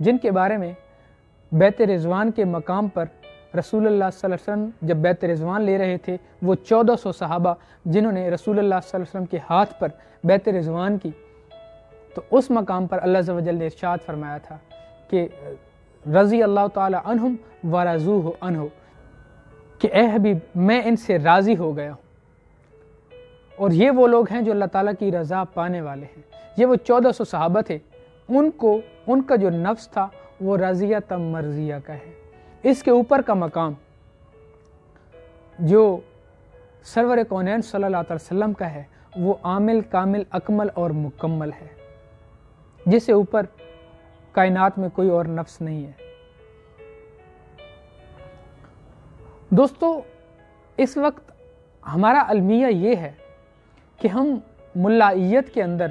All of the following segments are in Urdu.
جن کے بارے میں بیت رضوان کے مقام پر رسول اللہ صلی اللہ علیہ وسلم جب بیت رضوان لے رہے تھے، وہ 1400 صحابہ جنہوں نے رسول اللہ صلی اللہ علیہ وسلم کے ہاتھ پر بیت رضوان کی، تو اس مقام پر اللہ عز و جل نے ارشاد فرمایا تھا کہ رضی اللہ تعالی عنہم ورضوہ عنہ، کہ اے حبیب میں ان سے راضی ہو گیا ہوں، اور یہ وہ لوگ ہیں جو اللہ تعالیٰ کی رضا پانے والے ہیں۔ یہ وہ 1400 صحابہ تھے، ان کا جو نفس تھا وہ رضیت مرضیہ کا ہے۔ اس کے اوپر کا مقام جو سرور کونین صلی اللہ علیہ وسلم کا ہے وہ عامل کامل اکمل اور مکمل ہے، جس سے اوپر کائنات میں کوئی اور نفس نہیں ہے۔ دوستو، اس وقت ہمارا المیہ یہ ہے کہ ہم ملائیت کے اندر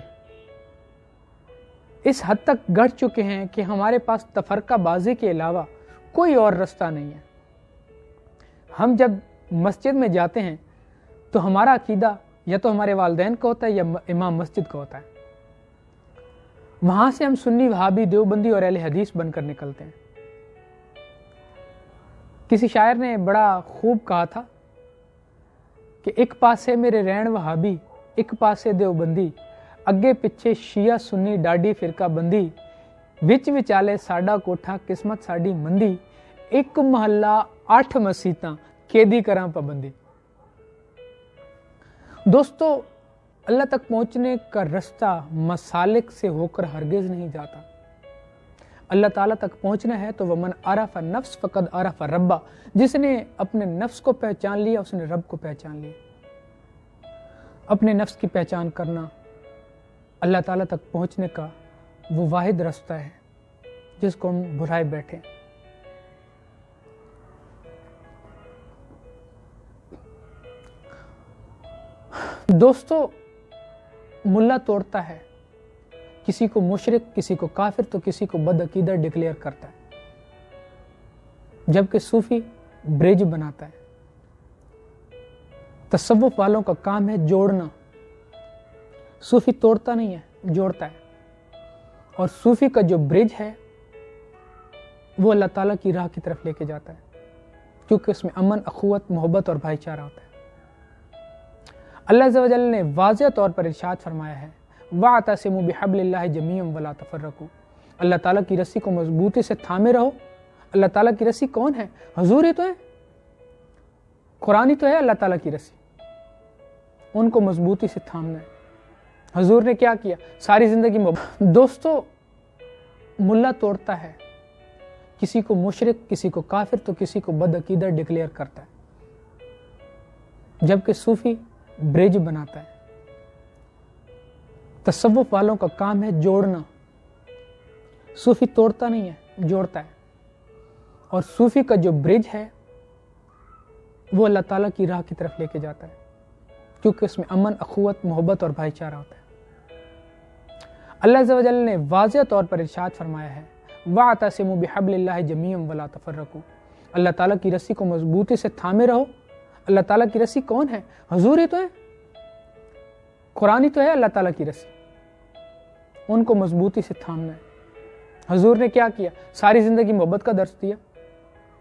اس حد تک گڑھ چکے ہیں کہ ہمارے پاس تفرقہ بازی کے علاوہ کوئی اور رستہ نہیں ہے۔ ہم جب مسجد میں جاتے ہیں تو ہمارا عقیدہ یا تو ہمارے والدین کا ہوتا ہے یا امام مسجد کا ہوتا ہے۔ وہاں سے ہم سنی، وہابی، دیوبندی اور اہل حدیث بن کر نکلتے ہیں۔ کسی شاعر نے بڑا خوب کہا تھا کہ ایک پاسے میرے رین وہابی، ایک پاسے دیوبندی، اگے پیچھے شیعہ سنی ڈاڈی فرقہ بندی، وچ وچالے ساڈا کوٹھا قسمت ساڈی مندی، ایک محلہ 8 مسیتاں کیدی کراں پابندی۔ دوستو، اللہ تک پہنچنے کا رستہ مسالک سے ہو کر ہرگز نہیں جاتا۔ اللہ تعالیٰ تک پہنچنا ہے تو ومن عرف نفس فقد عرف ربا، جس نے اپنے نفس کو پہچان لیا اس نے رب کو پہچان لیا۔ اپنے نفس کی پہچان کرنا اللہ تعالیٰ تک پہنچنے کا وہ واحد رستہ ہے جس کو ہم بھلائے بیٹھے۔ دوستو، ملا توڑتا ہے، کسی کو مشرک، کسی کو کافر تو کسی کو بد عقیدہ ڈکلیئر کرتا ہے، جبکہ صوفی برج بناتا ہے۔ تصوف والوں کا کام ہے جوڑنا، صوفی توڑتا نہیں ہے، جوڑتا ہے۔ اور صوفی کا جو برج ہے وہ اللہ تعالیٰ کی راہ کی طرف لے کے جاتا ہے، کیونکہ اس میں امن، اخوت، محبت اور بھائی چارہ ہوتا ہے۔ اللہ عز و جل نے واضح طور پر ارشاد فرمایا ہے وَاعْتَصِمُوا بِحَبْلِ اللَّهِ جَمِيعًا وَلَا تَفَرَّقُوا، اللہ تعالیٰ کی رسی کو مضبوطی سے تھامے رہو۔ اللہ تعالیٰ کی رسی کون ہے؟ حضور ہی تو ہے، قرآن ہی تو ہے اللہ تعالیٰ کی رسی، ان کو مضبوطی سے تھامنا ہے۔ حضور نے کیا کیا؟ ساری زندگی محبت۔ دوستو، ملا توڑتا ہے، کسی کو مشرک، کسی کو کافر تو کسی کو بد عقیدہ ڈکلیئر کرتا ہے، جبکہ صوفی برج بناتا ہے۔ تصوف والوں کا کام ہے جوڑنا، صوفی توڑتا نہیں ہے، جوڑتا ہے۔ اور صوفی کا جو برج ہے وہ اللہ تعالیٰ کی راہ کی طرف لے کے جاتا ہے، کیونکہ اس میں امن، اخوت، محبت اور بھائی چارہ ہوتا ہے۔ اللہ عز و جل نے واضح طور پر ارشاد فرمایا ہے وَاعْتَصِمُوا بِحَبْلِ اللَّهِ جَمِيعًا وَلَا تَفَرَّقُوا، اللہ تعالیٰ کی رسی کو مضبوطی سے تھامے رہو۔ اللہ تعالیٰ کی رسی کون ہے؟ حضور ہی تو ہے، قرآن ہی تو ہے اللہ تعالیٰ کی رسی، ان کو مضبوطی سے تھامنا ہے۔ حضور نے کیا کیا؟ ساری زندگی محبت کا درس دیا۔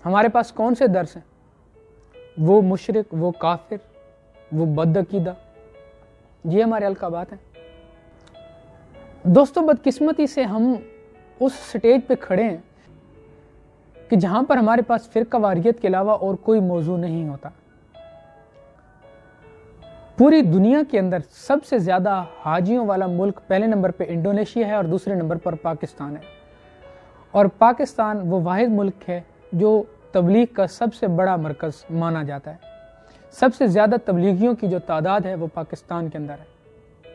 ہمارے پاس کون سے درس ہیں؟ وہ مشرک، وہ کافر، وہ بد عقیدہ، یہ ہمارے القابات ہیں۔ دوستو، بدقسمتی سے ہم اس سٹیج پہ کھڑے ہیں کہ جہاں پر ہمارے پاس فرقہ واریت کے علاوہ اور کوئی موضوع نہیں ہوتا۔ پوری دنیا کے اندر سب سے زیادہ حاجیوں والا ملک پہلے نمبر پہ انڈونیشیا ہے اور دوسرے نمبر پر پاکستان ہے، اور پاکستان وہ واحد ملک ہے جو تبلیغ کا سب سے بڑا مرکز مانا جاتا ہے۔ سب سے زیادہ تبلیغیوں کی جو تعداد ہے وہ پاکستان کے اندر ہے،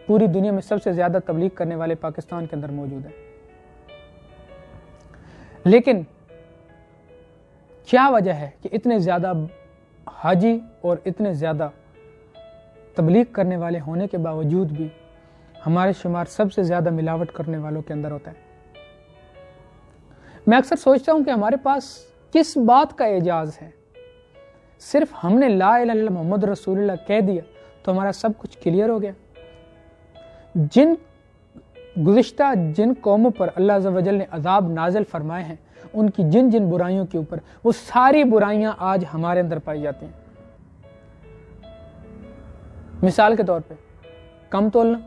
پوری دنیا میں سب سے زیادہ تبلیغ کرنے والے پاکستان کے اندر موجود ہیں۔ لیکن کیا وجہ ہے کہ اتنے زیادہ حاجی اور اتنے زیادہ تبلیغ کرنے والے ہونے کے باوجود بھی ہمارے شمار سب سے زیادہ ملاوٹ کرنے والوں کے اندر ہوتا ہے؟ میں اکثر سوچتا ہوں کہ ہمارے پاس کس بات کا اعجاز ہے؟ صرف ہم نے لا الہ الا اللہ محمد رسول اللہ کہہ دیا تو ہمارا سب کچھ کلیئر ہو گیا؟ جن گزشتہ جن قوموں پر اللہ عز و جل نے عذاب نازل فرمائے ہیں، ان کی جن جن برائیوں کے اوپر، وہ ساری برائیاں آج ہمارے اندر پائی جاتی ہیں۔ مثال کے طور پہ کم تولنا،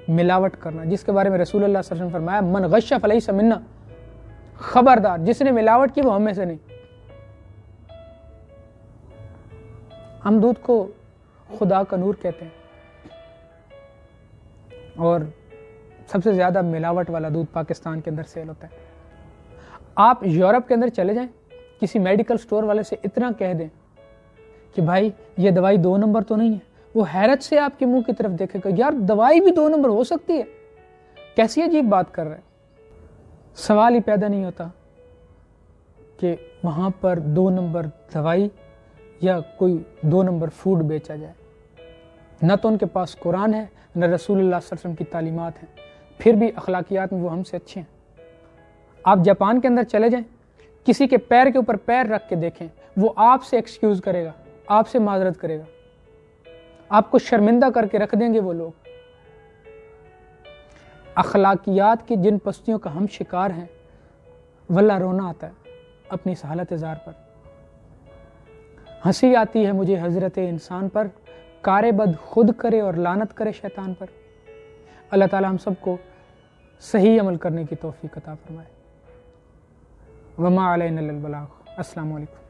ملاوٹ کرنا، جس کے بارے میں رسول اللہ صلی اللہ علیہ وسلم فرمایا من غش فلیس منا، خبردار جس نے ملاوٹ کی وہ ہم میں سے نہیں۔ ہم دودھ کو خدا کا نور کہتے ہیں، اور سب سے زیادہ ملاوٹ والا دودھ پاکستان کے اندر سیل ہوتا ہے۔ آپ یورپ کے اندر چلے جائیں، کسی میڈیکل سٹور والے سے اتنا کہہ دیں کہ بھائی یہ دوائی 2 نمبر تو نہیں ہے، وہ حیرت سے آپ کے منہ کی طرف دیکھے گا، یار دوائی بھی 2 نمبر ہو سکتی ہے، کیسی عجیب بات کر رہے ہیں۔ سوال ہی پیدا نہیں ہوتا کہ وہاں پر 2 نمبر دوائی یا کوئی 2 نمبر فوڈ بیچا جائے۔ نہ تو ان کے پاس قرآن ہے، نہ رسول اللہ صلی اللہ علیہ وسلم کی تعلیمات ہیں، پھر بھی اخلاقیات میں وہ ہم سے اچھے ہیں۔ آپ جاپان کے اندر چلے جائیں، کسی کے پیر کے اوپر پیر رکھ کے دیکھیں، وہ آپ سے ایکسکیوز کرے گا، آپ سے معذرت کرے گا، آپ کو شرمندہ کر کے رکھ دیں گے وہ لوگ۔ اخلاقیات کی جن پستیوں کا ہم شکار ہیں، واللہ رونا آتا ہے اپنی اس حالت زار پر۔ ہنسی آتی ہے مجھے حضرت انسان پر، کار بد خود کرے اور لعنت کرے شیطان پر۔ اللہ تعالی ہم سب کو صحیح عمل کرنے کی توفیق عطا فرمائے۔ وما علینا الا البلاغ۔ السلام علیکم۔